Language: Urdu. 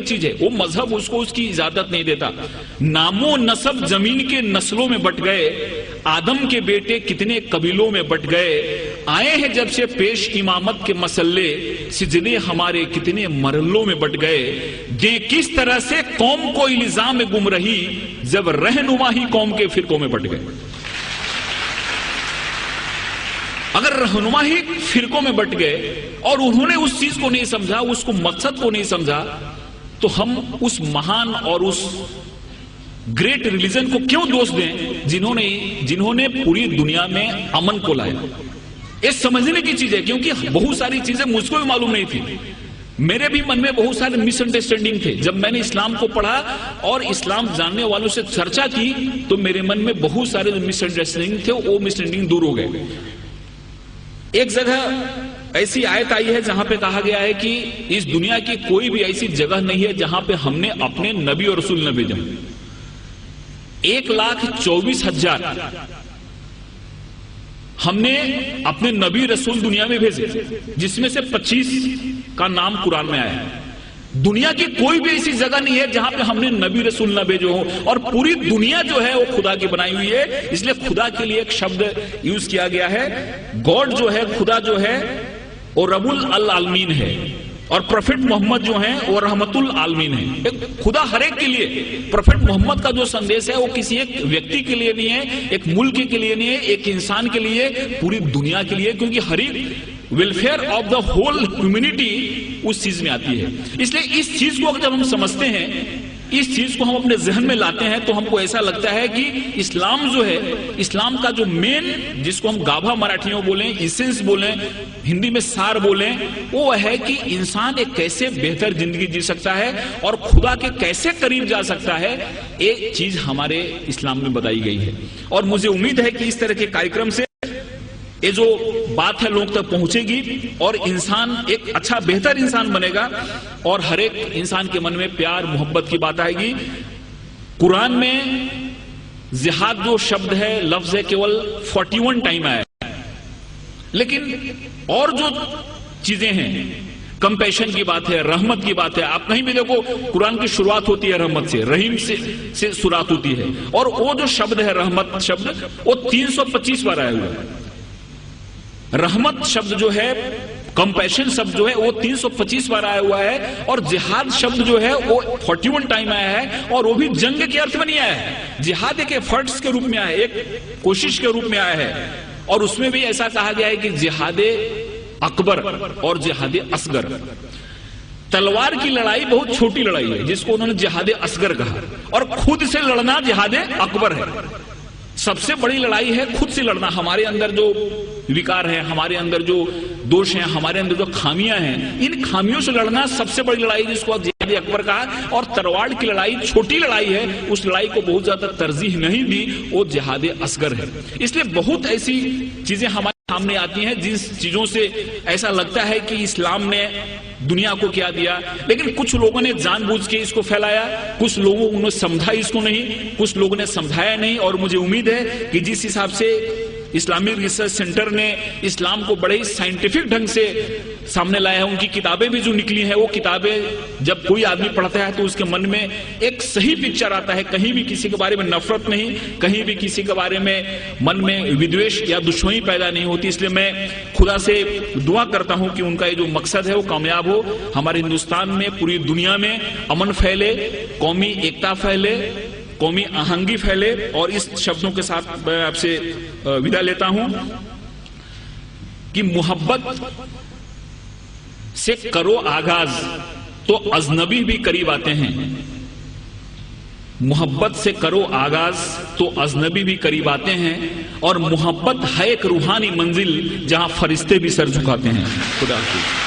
چیز ہے، وہ مذہب اس کو اس کی اجازت نہیں دیتا. نام و نسب زمین کے نسلوں میں بٹ گئے، آدم کے بیٹے کتنے قبیلوں میں بٹ گئے، آئے ہیں جب سے پیش امامت کے مسئلے، سجدے ہمارے کتنے مرحلوں میں بٹ گئے. دیں کس طرح سے قوم کو الزام گمراہی، جب رہنما ہی قوم کے فرقوں میں بٹ گئے. اگر رہنما ہی فرقوں میں بٹ گئے اور انہوں نے اس چیز کو نہیں سمجھا، اس کو مقصد کو نہیں سمجھا، تو ہم اس مہان اور اس گریٹ ریلیجن کو کیوں دوش دیں جنہوں نے پوری دنیا میں امن کو لایا. یہ سمجھنے کی چیز ہے، کیونکہ بہت ساری چیزیں مجھ کو بھی معلوم نہیں تھی. میرے بھی من میں بہت سارے مس انڈرسٹینڈنگ تھے. جب میں نے اسلام کو پڑھا اور اسلام جاننے والوں سے چرچا کی تو میرے من میں بہت سارے مس انڈرسٹینڈنگ تھے، وہ مس انڈرسٹینڈنگ دور ہو گئے. ایک جگہ ایسی آیت آئی ہے جہاں پہ کہا گیا ہے کہ اس دنیا کی کوئی بھی ایسی جگہ نہیں ہے جہاں پہ ہم نے اپنے نبی اور رسول نہ بھیجا. 1,24,000 ہم نے اپنے نبی رسول دنیا میں بھیجے، جس میں سے 25 کا نام قرآن میں آیا ہے. دنیا کی کوئی بھی ایسی جگہ نہیں ہے جہاں پہ ہم نے نبی رسول نہ بھیجے ہو، اور پوری دنیا جو ہے وہ خدا کی بنائی ہوئی ہے. اس لیے خدا کے لیے ایک شبد یوز کیا گیا ہے. گاڈ جو ہے، خدا جو ہے وہ رب العالمین ہے، اور پروفٹ محمد جو ہیں وہ رحمت العالمین ہے. خدا ہر ایک کے لیے. پروفٹ محمد کا جو سندیش ہے وہ کسی ایک ویکتی کے لیے نہیں ہے، ایک ملک کے لیے نہیں ہے، ایک انسان کے لیے، پوری دنیا کے لیے، کیونکہ ہر ایک welfare of the whole humanity اس چیز میں آتی ہے. اس لیے اس چیز کو جب ہم سمجھتے ہیں، اس چیز کو ہم اپنے ذہن میں لاتے ہیں، تو ہم کو ایسا لگتا ہے کہ اسلام جو ہے، اسلام کا جو مین، جس کو ہم گابھا مراٹھیوں بولیں، ایسنس بولیں، ہندی میں سار بولیں، وہ ہے کہ انسان ایک کیسے بہتر زندگی جی سکتا ہے اور خدا کے کیسے قریب جا سکتا ہے. ایک چیز ہمارے اسلام میں بتائی گئی ہے، اور مجھے امید ہے کہ اس طرح کے کارکرم سے یہ جو بات ہے لوگ تک پہنچے گی اور انسان ایک اچھا بہتر انسان بنے گا، اور ہر ایک انسان کے من میں پیار محبت کی بات آئے گی. قرآن میں جہاد جو شبد ہے، لفظ ہے، کیول 41 ٹائم آیا ہے. لیکن اور جو چیزیں ہیں، کمپیشن کی بات ہے، رحمت کی بات ہے. آپ کہیں بھی دیکھو قرآن کی شروعات ہوتی ہے رحمت سے، رحیم سے شروعات ہوتی ہے، اور وہ جو شبد ہے رحمت شبد، وہ 325 بار آیا ہوا ہے. رحمت شبد جو ہے، کمپیشن شبد جو ہے، وہ 325 بار آیا ہوا ہے، اور جہاد شبد جو ہے وہ 41 ٹائم آیا ہے، اور وہ بھی جنگ کے ارتھ میں نہیں آیا ہے. جہاد ایک ایفرٹس کے روپ میں آیا ہے، ایک کوشش کے روپ میں آیا ہے. اور اس میں بھی ایسا کہا گیا ہے کہ جہاد اکبر اور جہاد اصغر. تلوار کی لڑائی بہت چھوٹی لڑائی ہے جس کو انہوں نے جہاد اصغر کہا، اور خود سے لڑنا جہاد اکبر ہے. سب سے بڑی لڑائی ہے خود سے لڑنا. ہمارے اندر جو وکار ہیں، ہمارے اندر جو دوش ہیں، ہمارے اندر جو خامیاں ہیں، ان خامیوں سے لڑنا سب سے بڑی لڑائی جس کو جہاد اکبر کہا. اور تلوار کی لڑائی چھوٹی لڑائی ہے، اس لڑائی کو بہت زیادہ ترجیح نہیں دی، وہ جہاد اصغر ہے. اس لیے بہت ایسی چیزیں ہمارے سامنے آتی ہیں جن چیزوں سے ایسا لگتا ہے کہ اسلام نے دنیا کو کیا دیا، لیکن کچھ لوگوں نے جان بوجھ کے اس کو پھیلایا، کچھ لوگوں نے سمجھا اس کو نہیں، کچھ لوگوں نے سمجھایا نہیں. اور مجھے امید ہے کہ جس حساب سے اسلامک ریسرچ سینٹر نے اسلام کو بڑے ہی سائنٹیفک ڈھنگ سے سامنے لایا ہے، ان کی کتابیں بھی جو نکلی ہیں، وہ کتابیں جب کوئی آدمی پڑھتا ہے تو اس کے من میں ایک صحیح پکچر آتا ہے. کہیں بھی کسی کے بارے میں نفرت نہیں، کہیں بھی کسی کے بارے میں من میں ودویش یا دشمنی پیدا نہیں ہوتی. اس لیے میں خدا سے دعا کرتا ہوں کہ ان کا یہ جو مقصد ہے وہ کامیاب ہو. ہمارے ہندوستان میں، پوری دنیا میں امن پھیلے، قومی ایکتا پھیلے، قومی آہنگی پھیلے. اور اس شبدوں کے ساتھ میں آپ سے ودا لیتا ہوں کہ محبت سے کرو آغاز تو اجنبی بھی قریب آتے ہیں. محبت سے کرو آغاز تو اجنبی بھی قریب آتے ہیں، اور محبت ہے ایک روحانی منزل جہاں فرشتے بھی سر جھکاتے ہیں. خدا حافظ.